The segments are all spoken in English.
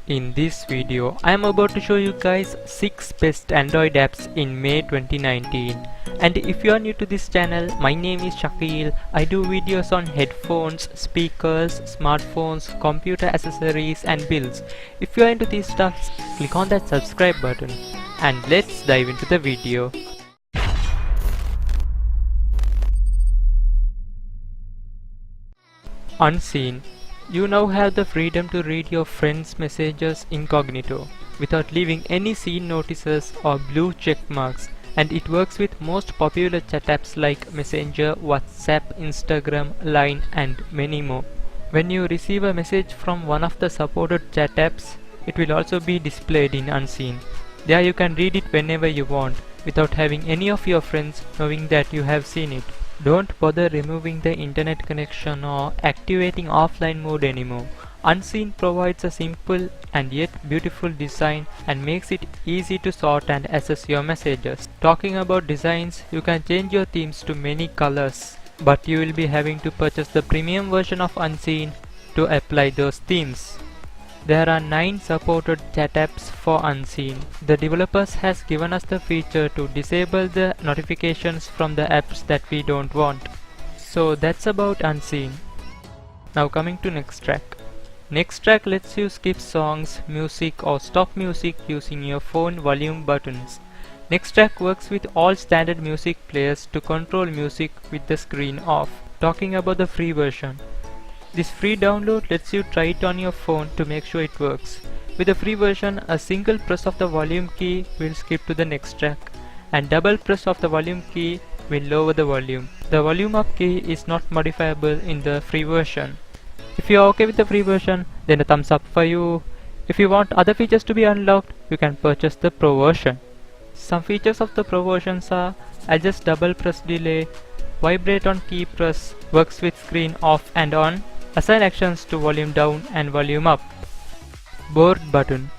In this video, I am about to show you guys 6 best Android apps in May 2019. And if you are new to this channel, my name is Shakil. I do videos on headphones, speakers, smartphones, computer accessories and builds. If you are into these stuffs, click on that subscribe button. And let's dive into the video. Unseen. You now have the freedom to read your friends' messages incognito without leaving any seen notices or blue check marks, and it works with most popular chat apps like Messenger, WhatsApp, Instagram, Line and many more. When you receive a message from one of the supported chat apps, it will also be displayed in Unseen. There you can read it whenever you want without having any of your friends knowing that you have seen it. Don't bother removing the internet connection or activating offline mode anymore. Unseen provides a simple and yet beautiful design and makes it easy to sort and access your messages. Talking about designs, you can change your themes to many colors, but you will be having to purchase the premium version of Unseen to apply those themes. There are 9 supported chat apps for Unseen. The developers has given us the feature to disable the notifications from the apps that we don't want. So that's about Unseen. Now coming to NextTrack. NextTrack lets you skip songs, music or stop music using your phone volume buttons. NextTrack works with all standard music players to control music with the screen off. Talking about the free version. This free download lets you try it on your phone to make sure it works. With the free version, a single press of the volume key will skip to the next track, and double press of the volume key will lower the volume. The volume up key is not modifiable in the free version. If you are okay with the free version, then a thumbs up for you. If you want other features to be unlocked, you can purchase the pro version. Some features of the pro versions are adjust double press delay, vibrate on key press, works with screen off and on, assign actions to volume down and volume up. Board button.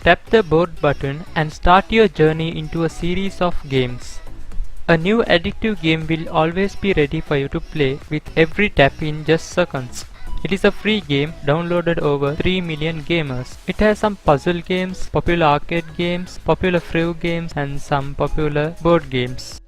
Tap the board button and start your journey into a series of games. A new addictive game will always be ready for you to play with every tap in just seconds. It is a free game downloaded over 3 million gamers. It has some puzzle games, popular arcade games, popular free games and some popular board games.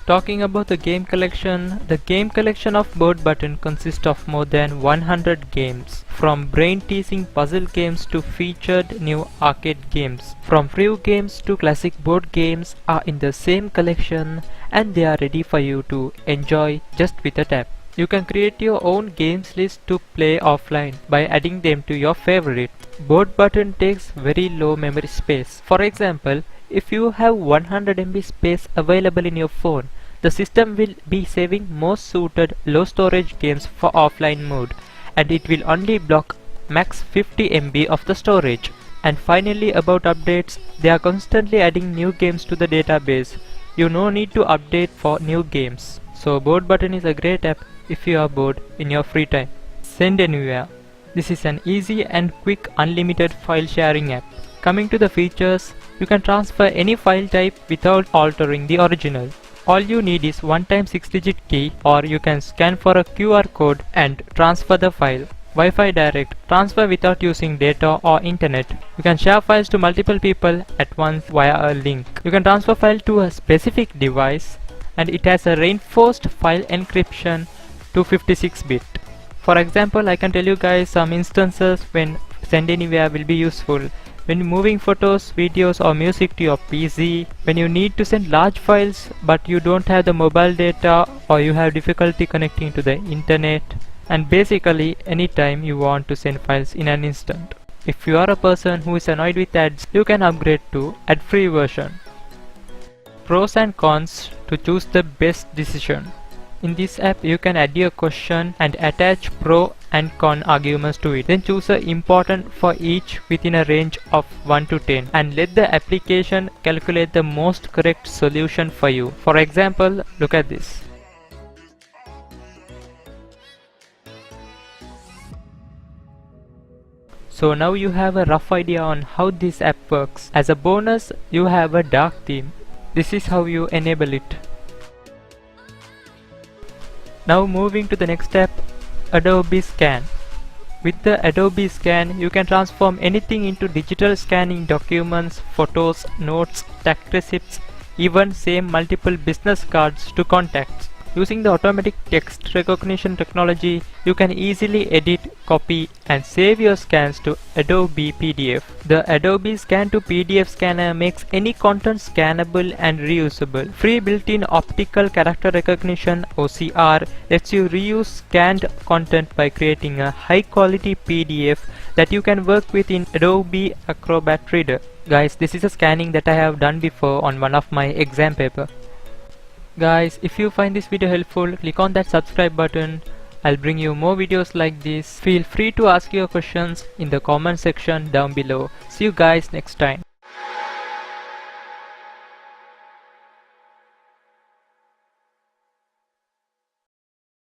Talking about the game collection of Board Button consists of more than 100 games, from brain-teasing puzzle games to featured new arcade games. From free games to classic board games are in the same collection and they are ready for you to enjoy just with a tap. You can create your own games list to play offline by adding them to your favorite. Board Button takes very low memory space. For example, if you have 100 MB space available in your phone, the system will be saving most suited low storage games for offline mode, and it will only block max 50 MB of the storage. And finally, about updates, they are constantly adding new games to the database. You no need to update for new games. So Board Button is a great app if you are bored in your free time. Send Anywhere. This is an easy and quick unlimited file sharing app. Coming to the features, you can transfer any file type without altering the original. All you need is one-time 6-digit key, or you can scan for a QR code and transfer the file. Wi-Fi direct, transfer without using data or internet. You can share files to multiple people at once via a link. You can transfer file to a specific device, and it has a reinforced file encryption to 56-bit. For example, I can tell you guys some instances when Send Anywhere will be useful. When moving photos, videos or music to your PC, when you need to send large files but you don't have the mobile data or you have difficulty connecting to the internet, and basically anytime you want to send files in an instant. If you are a person who is annoyed with ads, you can upgrade to ad-free version. Pros and cons to choose the best decision. In this app, you can add your question and attach pro and con arguments to it. Then choose a important for each within a range of 1 to 10 and let the application calculate the most correct solution for you. For example, look at this. So now you have a rough idea on how this app works. As a bonus, you have a dark theme. This is how you enable it. Now moving to the next step, Adobe Scan. With the Adobe Scan, you can transform anything into digital scanning documents, photos, notes, tax receipts, even same multiple business cards to contacts. Using the automatic text recognition technology, you can easily edit, copy, and save your scans to Adobe PDF. The Adobe Scan to PDF scanner makes any content scannable and reusable. Free built-in optical character recognition (OCR) lets you reuse scanned content by creating a high-quality PDF that you can work with in Adobe Acrobat Reader. Guys, this is a scanning that I have done before on one of my exam paper. Guys, if you find this video helpful, click on that subscribe button. I'll bring you more videos like this. Feel free to ask your questions in the comment section down below. See you guys next time.